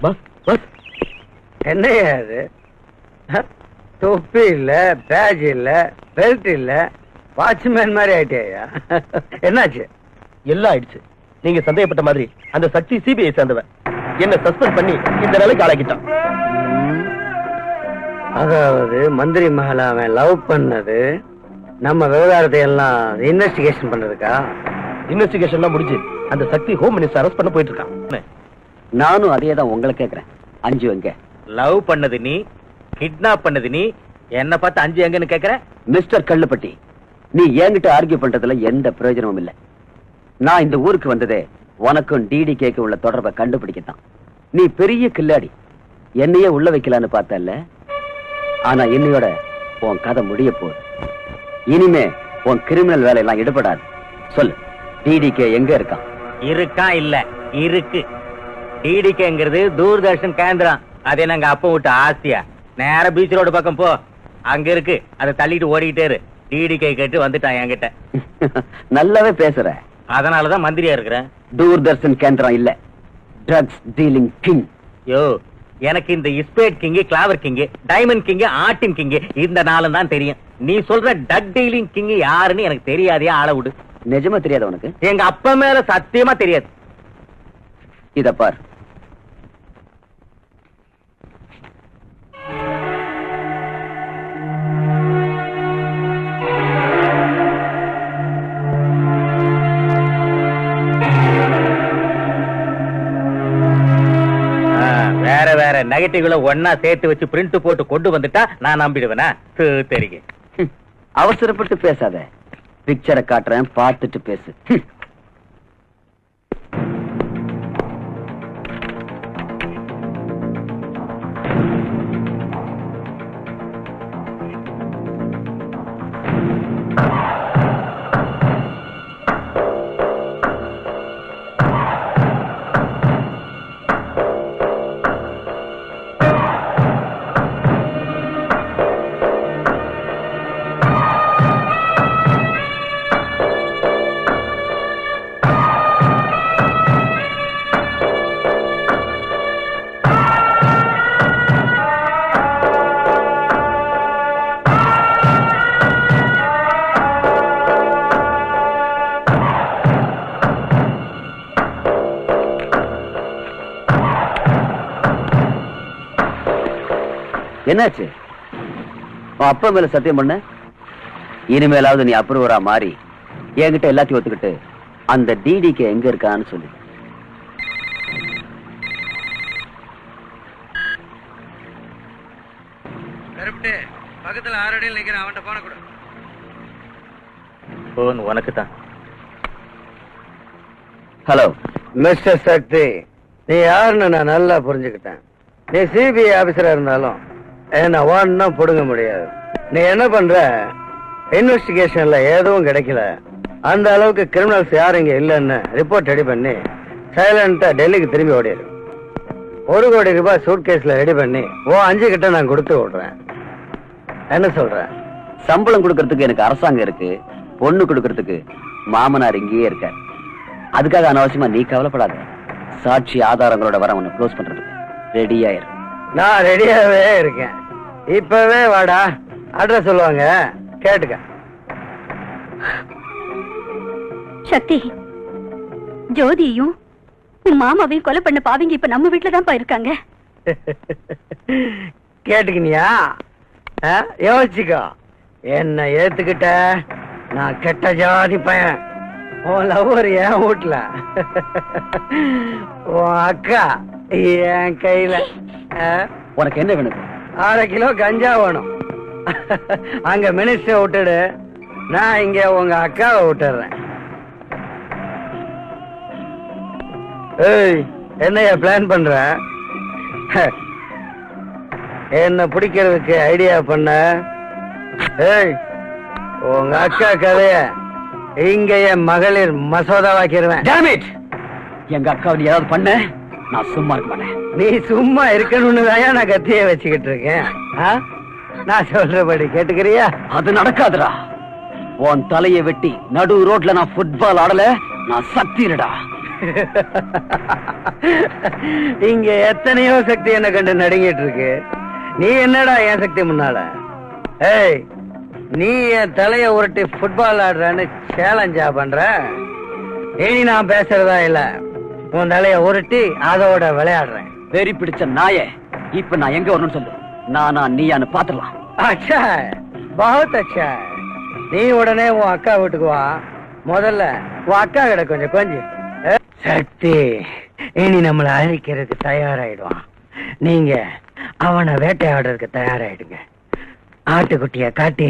Bus bus. என்னையா அது? தொப்பி இல்ல, பேட்ச் இல்ல, பெல்ட் இல்ல, வாட்ச்மேன் மாதிரி ஆயிட்டியா? என்னாச்சு? எல்லாம் ஆயிடுச்சு. நீங்க சந்தேகப்பட்ட மாதிரி அந்த சக்தி சிபிஐ சேர்ந்தவன் என்ன சஸ்பெண்ட் பண்ணி இந்த நிலைக்கு ஆளாக்கிட்டான். அதாவது மந்திரி மகள் அவன் லவ் பண்ணது நம்ம விவகாரத்தை எல்லாம் இன்வெஸ்டிகேஷன் பண்றதுக்கா? இன்வெஸ்டிகேஷன் முடிஞ்சு அந்த சக்தி ஹோம் மினிஸ்டர் அரெஸ்ட் பண்ண போயிட்டு இருக்கான். நானும் அதே தான் உங்களை கேக்குறேன். அஞ்சு எங்க? லவ் பண்ணது நீ, கிட்னாப் பண்ணது நீ, என்ன பார்த்து அஞ்சு எங்கன்னு கேக்குற? மிஸ்டர் கள்ளுப்பட்டி, நீ என்கிட்ட ஆர்கியூ பண்றதுல எந்த பிரயோஜனமும் இல்ல. நான் இந்த ஊருக்கு வந்ததே உனக்கும் டிடிகேக்கு உள்ள தொடர்பை கண்டுபிடிக்கத்தான். நீ பெரிய கில்லாடி, என்னையே உள்ள வைக்கலான்னு பார்த்தல்ல. ஆனா என்னையோட உன் கதை முடிய போகுது. இனிமே உன் கிரிமினல் வேலையெல்லாம் ஈடுபடாது. சொல்லு, டிடிகே எங்க இருக்கான்? இருக்கான் இல்ல, இருக்கு. டிடிகேங்கிறது தூர்தர்ஷன் கேந்திரம். அது நாங்க அப்ப விட்டு ஆஸ்தியா. நேர பீச் ரோடு பக்கம் போ, அங்க இருக்கு. அதை தள்ளிட்டு ஓடிக்கிட்டே இரு. டிடிகே கேட்டு வந்துட்டான் என்கிட்ட. நல்லாவே பேசுற. அதனாலதான் மந்திரியா இருக்கிறேன். தூர்தர்ஷன் கேந்திரம் இல்ல, ட்ரக்ஸ் டீலிங் கிங். யோ, எனக்கு இந்த இஸ்பேட் கிங், கிளாவர் கிங், டைமண்ட் கிங், ஆட்டின் கிங் இந்த நாளும் தான் தெரியும். நீ சொல்ற டக் டீலிங் கிங் யாருன்னு எனக்கு தெரியாதே. ஆள விடு. நிஜமா தெரியாத உனக்கு? எங்க அப்பா மேல சத்தியமா தெரியாது. இத பார், வேற வேற நெகட்டிவ்ல ஒன்னா சேர்த்து வச்சு பிரிண்ட் போட்டு கொண்டு வந்துட்டா நான் நம்பிடுவேனா? தெரியும். அவசரப்பட்டு பேசாத. பிக்சரை காட்டுறேன், பார்த்துட்டு பேசு. என்னாச்சு? உன் அப்பா மேல சத்தியம் பண்ண. இனிமேலாவது நீ அப்ரூவரா மாறி என்கிட்ட எல்லாத்தையும் ஒத்துக்கிட்டு அந்த டிடிக்கு எங்க இருக்கான்னு சொல்லு. பக்கத்துல 6 அடியில் நிக்கிறேன். அவன்கிட்ட போன கூட போன் உனக்கு தான். ஹலோ மிஸ்டர் சக்தி, நீ யாருன்னு நான் நல்லா புரிஞ்சுக்கிட்டேன். நீ சிபிஐ ஆபீசரா இருந்தாலும் என்ன ஒன்னும் புடுங்க முடியாது. நீ என்ன பண்ற? இன்வெஸ்டிகேஷன்ல எதுவும் கிடைக்கல, அந்த அளவுக்கு கிரிமினல்ஸ் யாரும் இங்க இல்லைன்னு ரிப்போர்ட் ரெடி பண்ணி சைலண்டா டெல்லிக்கு திரும்பி ஓடிடு. 1 கோடி ரூபாய் சூட்கேஸ்ல ரெடி பண்ணி 5 கிட்ட நான் கொடுத்து விடுறேன். என்ன சொல்ற? சம்பளம் கொடுக்கறதுக்கு எனக்கு அரசாங்கம் இருக்கு, பொண்ணு கொடுக்கறதுக்கு மாமனார் இங்கேயே இருக்க. அதுக்காக அனாவசியமா நீ கவலைப்படாத. சாட்சி ஆதாரங்களோட வர உன்னை க்ளோஸ் பண்றதுக்கு ரெடியாயிரு. நான் ரெடியாவே இருக்கேன். இப்பவே வாடா, அட்ரஸ் சொல்லுவாங்க, கேட்டுக்க. சக்தி, ஜோதியும் உன் மாமாவையும் கொலை பண்ண பாவிங்க இப்ப நம்ம வீட்டுல தான் போயிருக்காங்க. கேட்டுக்கினியா? யோசிச்சுக்கோ. என்ன ஏத்துக்கிட்ட? நான் கெட்ட ஜாதி பையன். உன் லவ்வர் என் வீட்டுல, உன் அக்கா என் கையில. உனக்கு என்ன வேணும்? 1/2 கிலோ கஞ்சா வேணும். அங்க மினிஸ்டர் விட்டுடு, நான் இங்க உங்க அக்காவை விட்டுறேன். ஏய், என்னைய பிளான் பண்ற? என்ன பிடிக்கிறதுக்கு ஐடியா பண்ண? ஏய், உங்க அக்கா கதைய இங்க என் மகளிர் மசோதாவாக்கிடுவேன். எங்க அக்காவை நீ ஏதாவது பண்ண நான் சும்மா இருக்க மாட்டேன். நீ சும்மா இருக்கணும்னு தான் நான் கத்திய வச்சுக்கிட்டு இருக்கேன். நான் சொல்றபடி கேட்டுக்கிறியா? அது நடக்காதுடா. உன் தலையை வெட்டி நடு ரோட்ல நான் ஃபுட்பால் ஆடல, நான் சக்திடா. இங்க எத்தனையோ சக்தி என்ன கண்டு நடுங்கிட்டு இருக்கு. நீ என்னடா என் சக்தி முன்னால? ஏய், நீ என் தலைய உருட்டி ஃபுட்பால் ஆடுறன்னு சேலஞ்சா பண்ற? இனி நான் பேசுறதா இல்ல, உன் தலைய உருட்டி அதோட விளையாடுறேன். வெறி பிடிச்ச நாயே, இப்ப நான் எங்க வரணும்னு சொல்லு. நானா நீயான்னு பாத்துடலாம். அச்சா, பகுத் அச்சா. நீ உடனே உன் அக்கா வீட்டுக்கு வா. முதல்ல உன் அக்கா கிட்ட கொஞ்சம் சக்தி இனி நம்மளை அழிக்கிறதுக்கு தயாராயிடுவான். நீங்க அவனை வேட்டையாடுறதுக்கு தயாராயிடுங்க. ஆட்டுக்குட்டிய காட்டி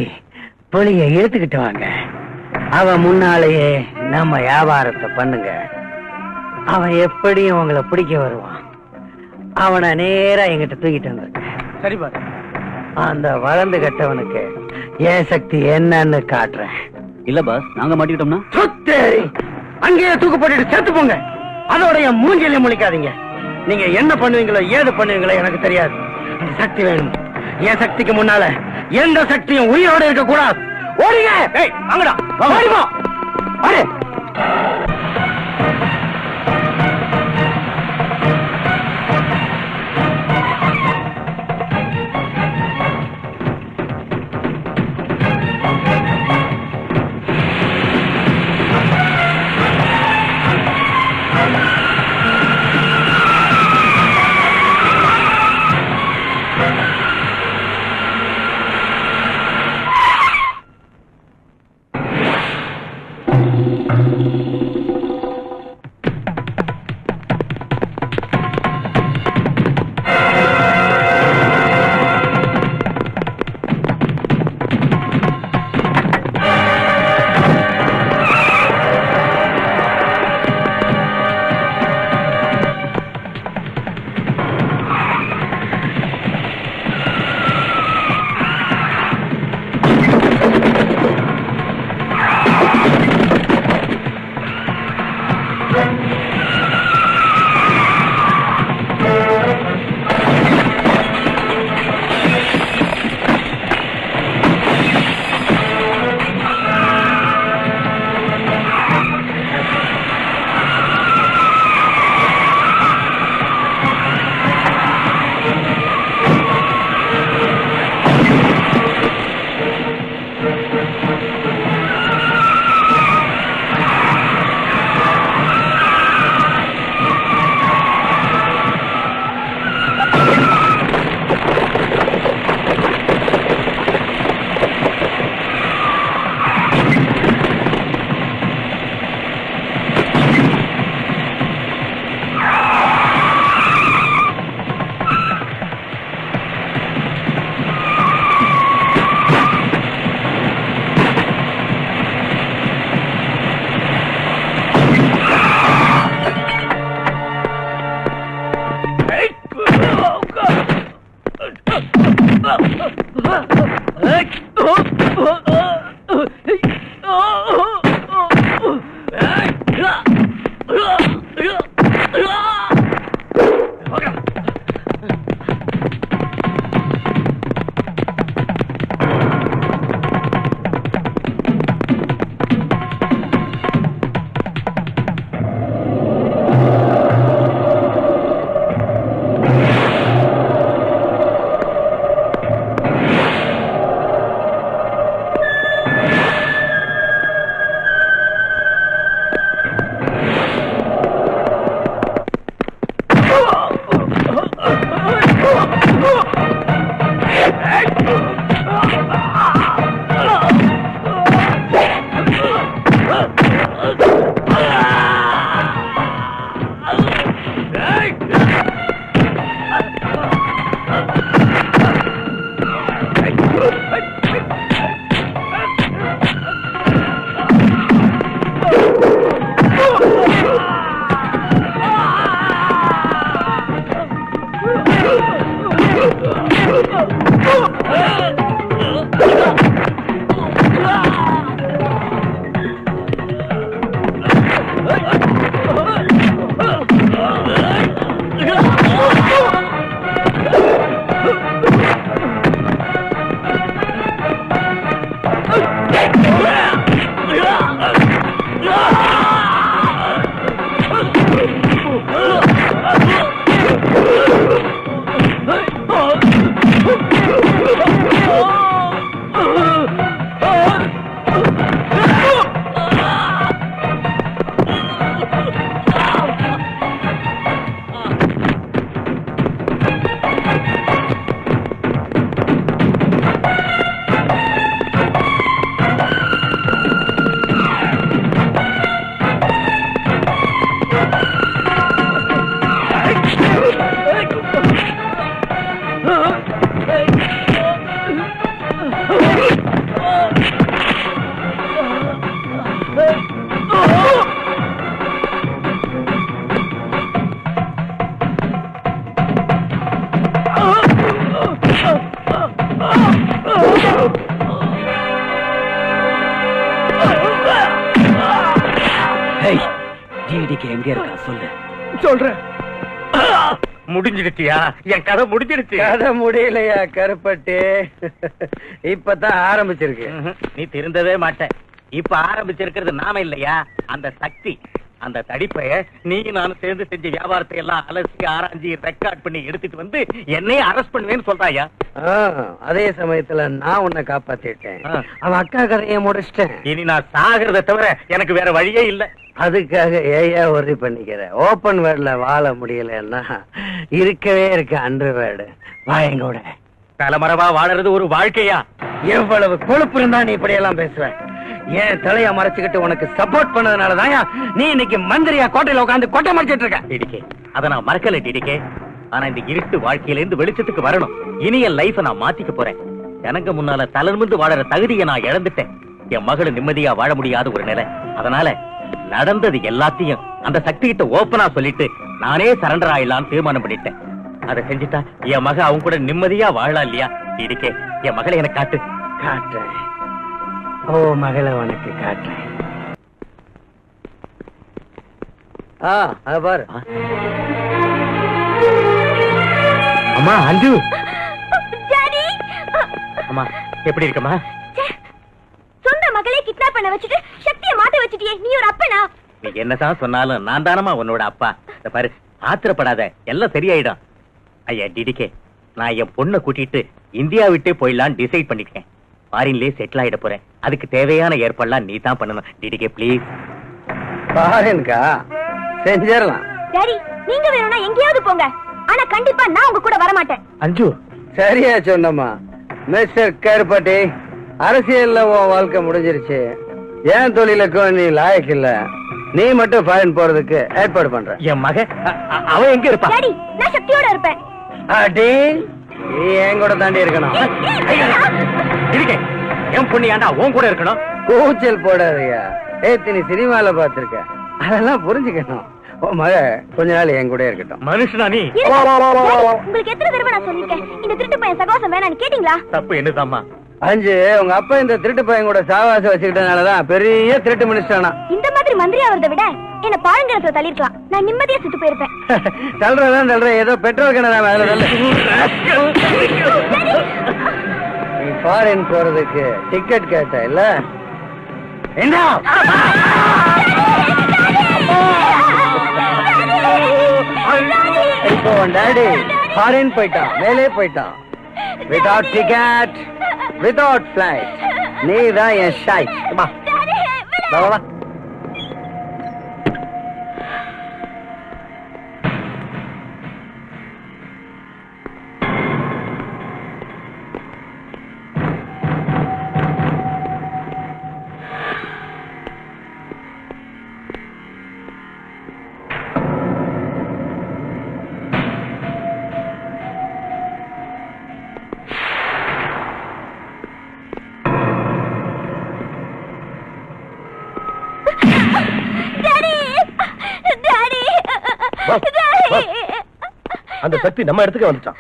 புலிய இழுத்துக்கிட்டு வாங்க. அவன் முன்னாலேயே நம்ம வியாபாரத்தை பண்ணுங்க. அவன் எப்படியும் உங்களை பிடிக்க வருவான். அவனை நேரா எங்கிட்ட தூக்கிட்டு வந்துருங்க. சரி பாஸ். அந்த வளர்ந்து கட்டவனுக்கு என் சக்தி என்னன்னு காட்டுறேன். இல்ல பாஸ், நாங்க மாட்டிக்கிட்டோம்னா? சுத்தேரி, அங்கேயே தூக்கு போட்டுட்டு செத்து போங்க. அதோட என் மூஞ்சில முழிக்காதீங்க. நீங்க என்ன பண்ணுவீங்களோ ஏது பண்ணுவீங்களோ எனக்கு தெரியாது. அந்த சக்தி வேணும். என் சக்திக்கு முன்னால எந்த சக்தியும் உயிரோட இருக்க கூடாது. ஓடிங்க. ஏய், வாங்கடா. ஓடிப்போ. ஓடு. எங்க இருக்கா சொல்லு. சொல்றேன். முடிஞ்சிடுச்சியா? என் கதை முடிஞ்சிடுச்சு. கதை முடியலையா கருப்பட்டி? இப்பதான் ஆரம்பிச்சிருக்கு. நீ திருந்தவே மாட்ட. இப்ப ஆரம்பிச்சிருக்கிறது நாம இல்லையா, அந்த சக்தி. அந்த தடிப்பைய நீ நானும் சேர்ந்து செஞ்ச வியாபாரத்தை எல்லாம் அலசி ஆராய்ச்சி ரெக்கார்ட் பண்ணி எடுத்துட்டு வந்து என்னையே அரெஸ்ட் பண்ணுவேன்னு சொல்றாயா? அதே சமயத்துல நான் உன்னை காப்பாத்திட்டேன். அவன் அக்கா கதையை முடிச்சிட்டேன். இனி நான் சாகிறத தவிர எனக்கு வேற வழியே இல்ல. அதுக்காக ஏயா ஒர்ரி பண்ணிக்கிற? ஓபன் வேர்ட்ல வாழ முடியலன்னா இருக்கவே இருக்க அண்டர் வேர்டு வாயங்கூட. தலைமறைவா வாழறது ஒரு வாழ்க்கையா? எவ்வளவு கொழுப்பு இருந்தா நீ இப்படி எல்லாம் பேசுவ? ஏன் தலைய மறைச்சுக்கிட்டு உனக்கு சப்போர்ட் பண்ணதுனாலதான் நீ இன்னைக்கு மந்திரியா கோட்டையில உட்காந்து கொட்டை மறைச்சிட்டு இருக்க. டிடிகே, அத நான் மறக்கல டிடிகே. ஆனா இந்த இருட்டு வாழ்க்கையில இருந்து வெளிச்சத்துக்கு வரணும். இனி என் லைஃப நான் மாத்திக்க போறேன். எனக்கு முன்னால தளர்ந்து வாழற தகுதியை நான் இழந்துட்டேன். என் மகளை நிம்மதியா வாழ முடியாத ஒரு நிலை. அதனால நடந்தது எல்லாத்தையும் அந்த சக்தி கிட்ட ஓப்பனா சொல்லிட்டு நானே சரண்டர் ஆயிடலாம்னு தீர்மானம் பண்ணிட்டேன். அதை செஞ்சுட்டா என் மக அவங்க கூட நிம்மதியா வாழலாம் இல்லையா? டிடிகே, என் மகளை எனக்கு காட்டு. காட்டுறேன். ஓ மகளை உனக்கு காட்டுறேன். அத பாரு. அம்மா அஞ்சு. டாடி, அம்மா எப்படி இருக்கம்மா? சொந்த மகளே கிட்னாப் பண்ண வச்சுட்டு சக்தியை மாத்த வச்சிட்டியே, நீ ஒரு அப்பனா? நீ என்னதான் சொன்னாலும் நான் தானமா உன்னோட அப்பா. இத பாரு, ஆத்திரப்படாத, எல்லாம் சரியாயிடும். ஐயா டிடிகே, நான் என் பொண்ணை கூட்டிட்டு இந்தியா விட்டே போயிடலான்னு டிசைட் பண்ணிட்டேன். ஃபாரின்லயே செட்டில் ஆயிட போறேன். அதுக்கு தேவையான ஏற்பாடுலாம் நீ தான் பண்ணணும். TTK please. பாருங்கா, செஞ்சிடலாம். டாடி, நீங்க வேணும்னா எங்கேயாவது போங்க, ஆனா கண்டிப்பா நான் உங்க கூட வர மாட்டேன். அஞ்சு, சரியா சொன்னம்மா. மிஸ்டர் கருப்பட்டி, அரசியல்ல உன் வாழ்க்கை முடிஞ்சிருச்சு. ஏன் தொழிலுக்கும் நீ லாயக்கு இல்ல. நீ மட்டும் ஃபாரின் போறதுக்கு ஏற்பாடு பண்ற. என் மக அவன் எங்க இருப்பா? டாடி, நான் சக்தியோட இருப்பேன். அடி, நீ என் கூட தாண்டி இருக்கணும். டிடிகே, என் பொண்ணு ஏன்டா உன் கூட இருக்கணும்? கூச்சல் போடாதயா. நீ சினிமால பாத்திருக்க, அதெல்லாம் புரிஞ்சுக்கணும். உன் மக கொஞ்ச நாள் என் கூட இருக்கட்டும். மனுஷனா நீ? உங்களுக்கு எத்தனை தடவை நான் சொல்லிருக்கேன், இந்த திருட்டு பையன் சகவாசம் வேணான்னு கேட்டீங்களா? தப்பு என்னதாம்மா? அஞ்சு, உங்க அப்பா இந்த திருட்டு பையன் கூட சாவாசம் வச்சுக்கிட்டனாலதான் பெரிய திருட்டு மனுஷனா. இந்த மாதிரி மந்திரி ஆவறதை விட என்ன பாழங்கரத்துல தள்ளிருக்கலாம். நான் நிம்மதியா செத்து போயிருப்பேன். தள்ளுறதான் தள்ளுற, ஏதோ பெட்ரோல் கிணறு நீ ஃபாரின் போறதுக்கு டிக்கெட் கேட்ட இல்ல? என்ன இப்போ உன் டாடி ஃபாரின் போயிட்டான், மேலே போயிட்டான். Without ticket, without flight. நீ தான் என் ஷாய். அந்த சக்தி நம்ம இடத்துக்கு வந்துட்டான்.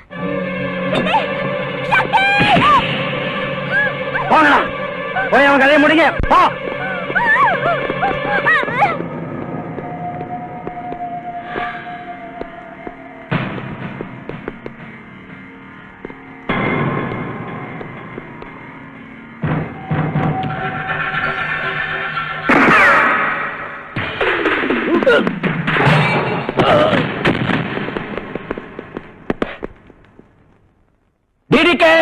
போங்கடா, போய் அவன் கதையை முடிங்க. போ. டிடிகே